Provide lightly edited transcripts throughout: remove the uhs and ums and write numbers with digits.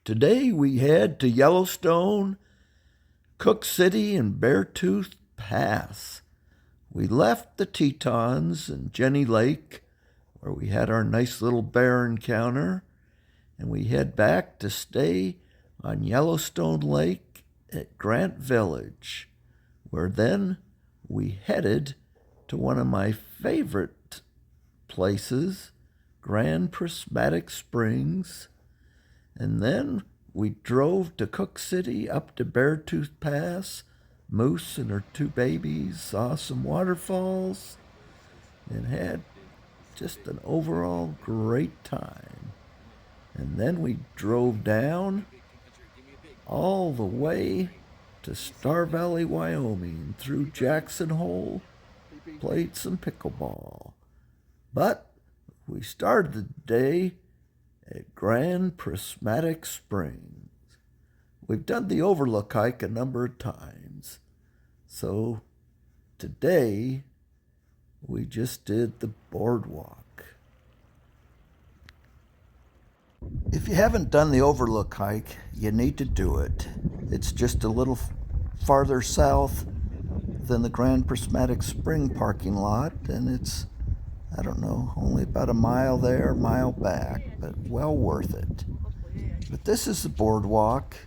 Today we head to Yellowstone, Cook City, and Beartooth Pass. We left the Tetons and Jenny Lake, where we had our nice little bear encounter, and we head back to stay on Yellowstone Lake at Grant Village, where then we headed to one of my favorite places, Grand Prismatic Springs, and then we drove to Cook City up to Beartooth Pass. Moose and her two babies saw some waterfalls and had just an overall great time. And then we drove down all the way to Star Valley, Wyoming, through Jackson Hole, played some pickleball. But we started the day at Grand Prismatic Springs. We've done the Overlook hike a number of times, so today we just did the boardwalk. If you haven't done the Overlook hike, you need to do it. It's just a little farther south than the Grand Prismatic Spring parking lot, and it's, I don't know, only about a mile there, a mile back, but well worth it. But this is the boardwalk,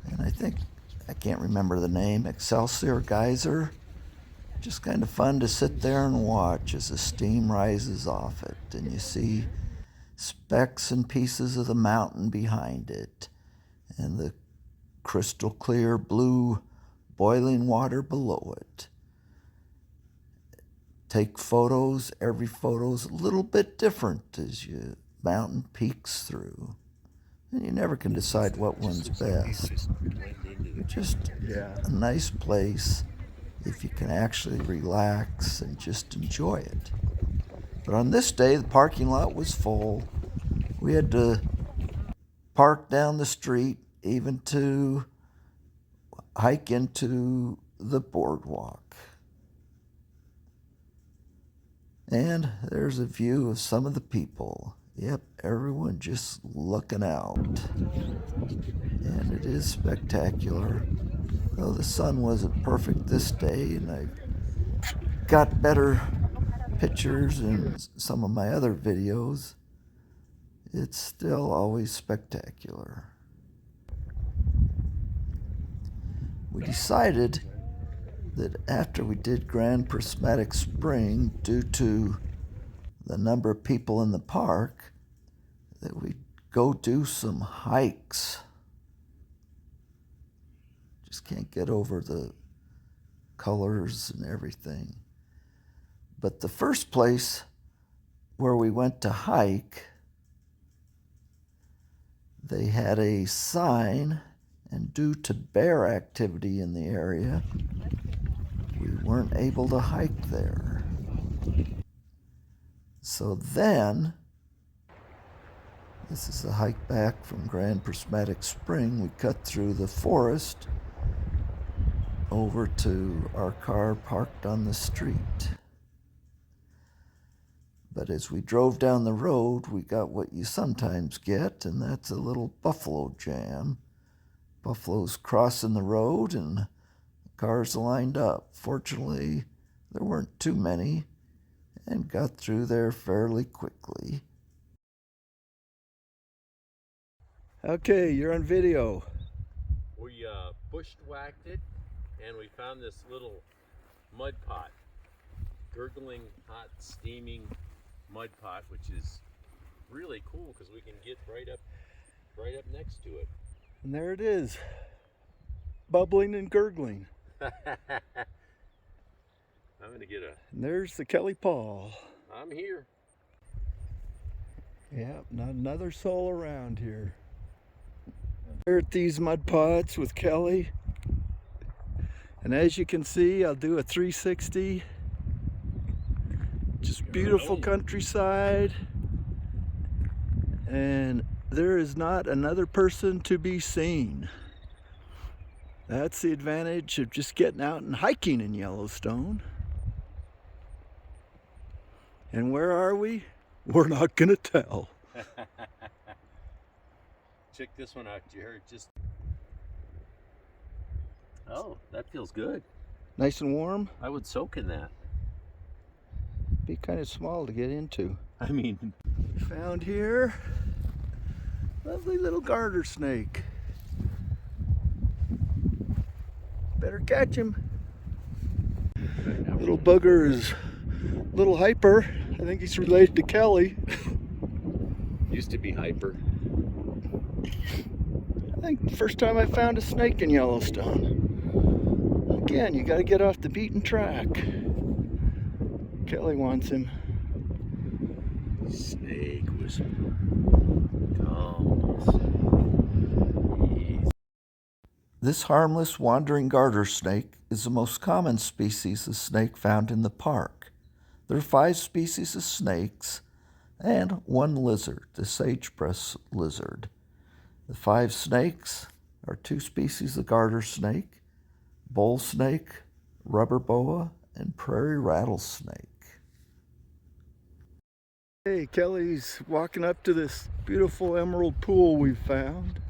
and I can't remember the name, Excelsior Geyser. Just kind of fun to sit there and watch as the steam rises off it, and you see specks and pieces of the mountain behind it, and the crystal clear blue boiling water below it. Take photos. Every photo's a little bit different as you mountain peaks through. And you never can decide what one's best. Just a nice place if you can actually relax and just enjoy it. But on this day, the parking lot was full. We had to park down the street even to hike into the boardwalk. And there's a view of some of the people. Yep, everyone just looking out. And it is spectacular. Though the sun wasn't perfect this day, and I got better pictures in some of my other videos, it's still always spectacular. We decided that after we did Grand Prismatic Spring, due to the number of people in the park, that we'd go do some hikes. Just can't get over the colors and everything. But the first place where we went to hike, they had a sign, and due to bear activity in the area, we weren't able to hike there. So then, this is a hike back from Grand Prismatic Spring. We cut through the forest over to our car parked on the street. But as we drove down the road, we got what you sometimes get, and that's a little buffalo jam. Buffaloes crossing the road and cars lined up. Fortunately, there weren't too many, and got through there fairly quickly. Okay, you're on video. We bushwhacked it, and we found this little mud pot, gurgling, hot, steaming mud pot, which is really cool because we can get right up next to it. And there it is, bubbling and gurgling. I'm gonna get a. And there's the Kelly Paul. I'm here. Yep, not another soul around here. We're at these mud pots with Kelly. And as you can see, I'll do a 360. Just beautiful countryside. And there is not another person to be seen. That's the advantage of just getting out and hiking in Yellowstone. And where are we? We're not gonna tell. check this one out, Jared. Just oh, that feels good. Nice and warm. I would soak in that. Be kind of small to get into. I mean, Found here, lovely little garter snake. Better catch him. Little bugger is little hyper. I think he's related to Kelly. used to be hyper. I think the first time I found a snake in Yellowstone. Again, you gotta get off the beaten track. Kelly wants him. Snake whisperer. Calmness. Ease. This harmless wandering garter snake is the most common species of snake found in the park. There are 5 species of snakes and 1 lizard, the sagebrush lizard. The 5 snakes are 2 species of garter snake, bull snake, rubber boa, and prairie rattlesnake. Hey, Kelly's walking up to this beautiful emerald pool we've found.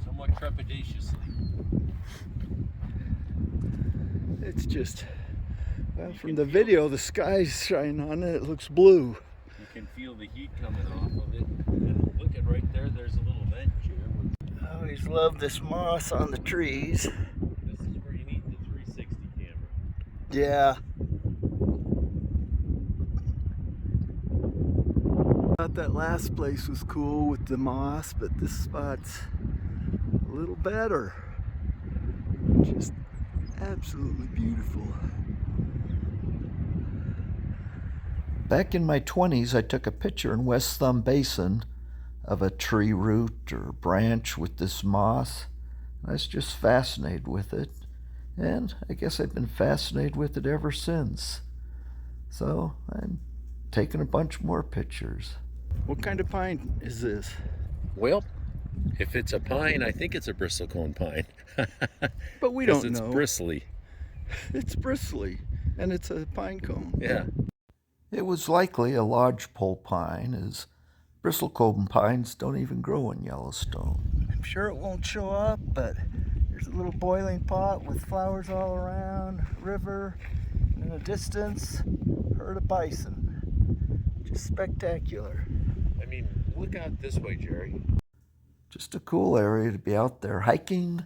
Somewhat trepidatiously. It's just, well, from the video, the sky's shining on it, it looks blue. You can feel the heat coming off of it. And look at right there, there's a little vent, Jared. I always love this moss on the trees. This is where you need the 360 camera. Yeah. Thought that last place was cool with the moss, but this spot's a little better. Just absolutely beautiful. Back in my 20s, I took a picture in West Thumb Basin of a tree root or branch with this moss. I was just fascinated with it, and I guess I've been fascinated with it ever since. So I'm taking a bunch more pictures. What kind of pine is this? Well, if it's a pine, I think it's a bristlecone pine. But we don't know. It's bristly. It's bristly, and it's a pine cone. Yeah. It was likely a lodgepole pine, as bristlecone pines don't even grow in Yellowstone. I'm sure it won't show up, but here's a little boiling pot with flowers all around, river, and in the distance, herd of bison. Just spectacular. I mean, look out this way, Jerry. Just a cool area to be out there hiking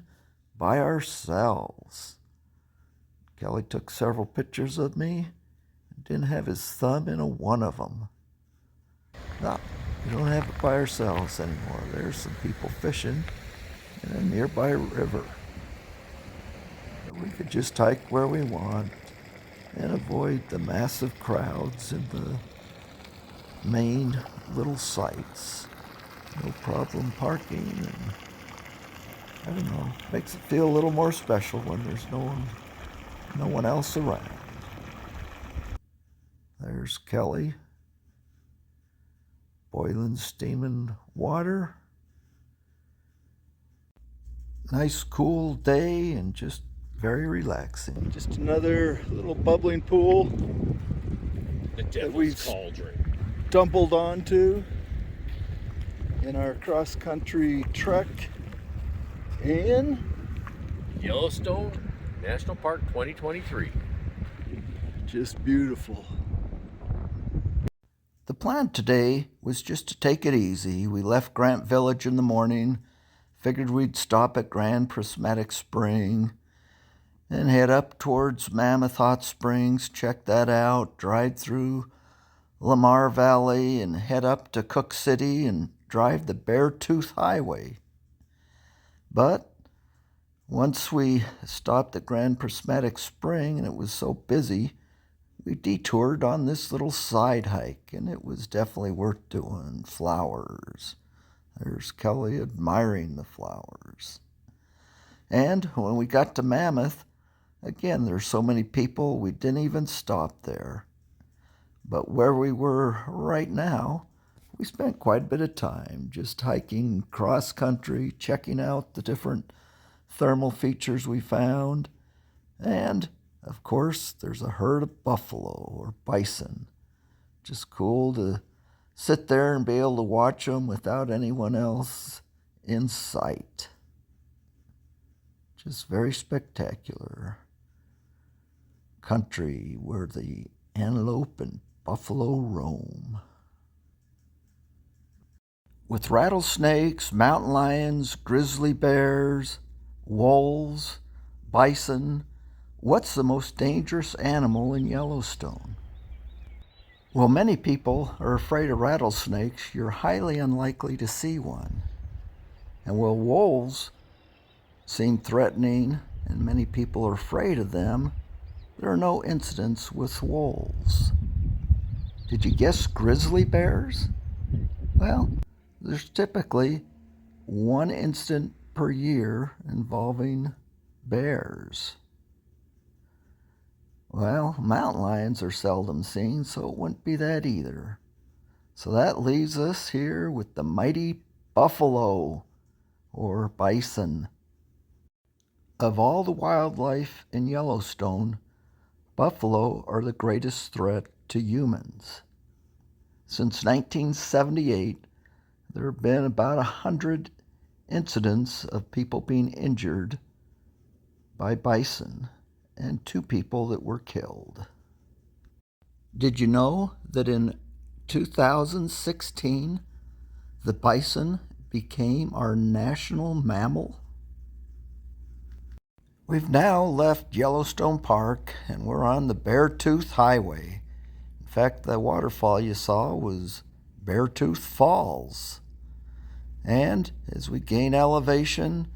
by ourselves. Kelly took several pictures of me and didn't have his thumb in one of them. No, we don't have it by ourselves anymore. There's some people fishing in a nearby river. But we could just hike where we want and avoid the massive crowds in the main little sites. No problem parking, and I don't know, makes it feel a little more special when there's no one else around. There's Kelly, boiling, steaming water. Nice cool day and just very relaxing. Just another little bubbling pool The devil's cauldron. stumbled onto in our cross-country trek in Yellowstone National Park 2023. Just beautiful. The plan today was just to take it easy. We left Grant Village in the morning, figured we'd stop at Grand Prismatic Spring and head up towards Mammoth Hot Springs, check that out, drive through Lamar Valley and head up to Cook City and drive the Beartooth Highway. But once we stopped at Grand Prismatic Spring and it was so busy, we detoured on this little side hike, and it was definitely worth doing. Flowers. There's Kelly admiring the flowers. And when we got to Mammoth, again, there's so many people, we didn't even stop there. But where we were right now, we spent quite a bit of time just hiking cross country, checking out the different thermal features we found. And, of course, there's a herd of buffalo or bison. Just cool to sit there and be able to watch them without anyone else in sight. Just very spectacular. Country where the antelope and buffalo roam. With rattlesnakes, mountain lions, grizzly bears, wolves, bison, what's the most dangerous animal in Yellowstone? Well, many people are afraid of rattlesnakes. You're highly unlikely to see one. And while wolves seem threatening and many people are afraid of them, there are no incidents with wolves. Did you guess grizzly bears? Well, there's typically one incident per year involving bears. Well, mountain lions are seldom seen, so it wouldn't be that either. So that leaves us here with the mighty buffalo, or bison. Of all the wildlife in Yellowstone, buffalo are the greatest threat to humans. Since 1978, there have been about 100 incidents of people being injured by bison and 2 people that were killed. Did you know that in 2016, the bison became our national mammal? We've now left Yellowstone Park and we're on the Beartooth Highway. In fact, the waterfall you saw was Beartooth Falls. And as we gain elevation,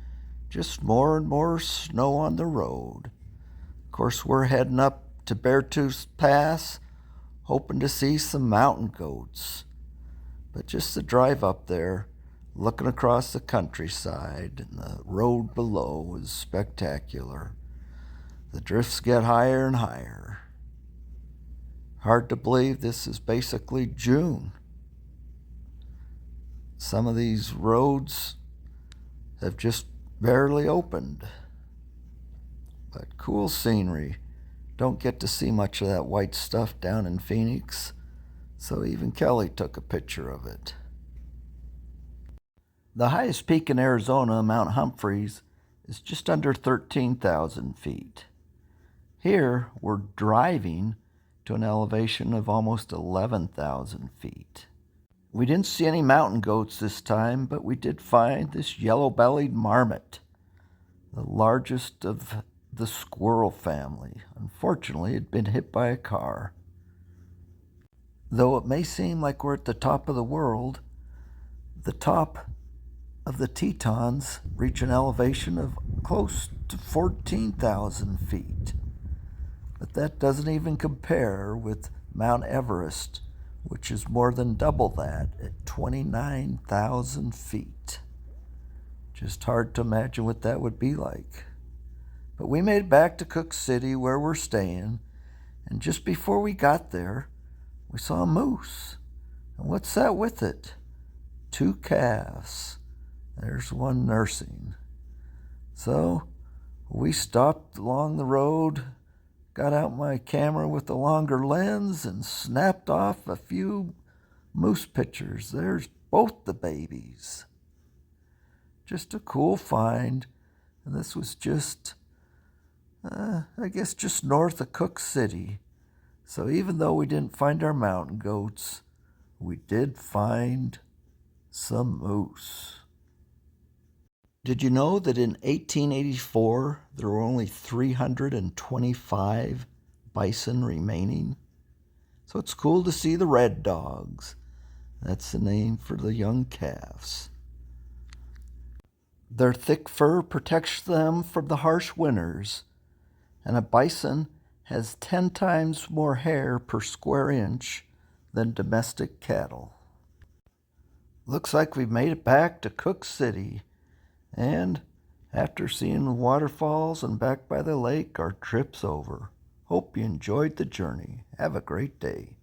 just more and more snow on the road. Of course, we're heading up to Beartooth Pass, hoping to see some mountain goats. But just the drive up there, looking across the countryside and the road below is spectacular. The drifts get higher and higher. Hard to believe this is basically June. Some of these roads have just barely opened. But cool scenery. Don't get to see much of that white stuff down in Phoenix, so even Kelly took a picture of it. The highest peak in Arizona, Mount Humphreys, is just under 13,000 feet. Here, we're driving to an elevation of almost 11,000 feet. We didn't see any mountain goats this time, but we did find this yellow-bellied marmot, the largest of the squirrel family. Unfortunately, it had been hit by a car. Though it may seem like we're at the top of the world, the top of the Tetons reach an elevation of close to 14,000 feet. But that doesn't even compare with Mount Everest, which is more than double that at 29,000 feet. Just hard to imagine what that would be like. But we made it back to Cook City where we're staying, and just before we got there, we saw a moose. And what's that with it? 2 calves. There's one nursing. So we stopped along the road, got out my camera with the longer lens and snapped off a few moose pictures. There's both the babies. Just a cool find. And this was just, just north of Cook City. So even though we didn't find our mountain goats, we did find some moose. Did you know that in 1884, there were only 325 bison remaining? So it's cool to see the red dogs. That's the name for the young calves. Their thick fur protects them from the harsh winters, and a bison has 10 times more hair per square inch than domestic cattle. Looks like we've made it back to Cook City. And after seeing the waterfalls and back by the lake, our trip's over. Hope you enjoyed the journey. Have a great day.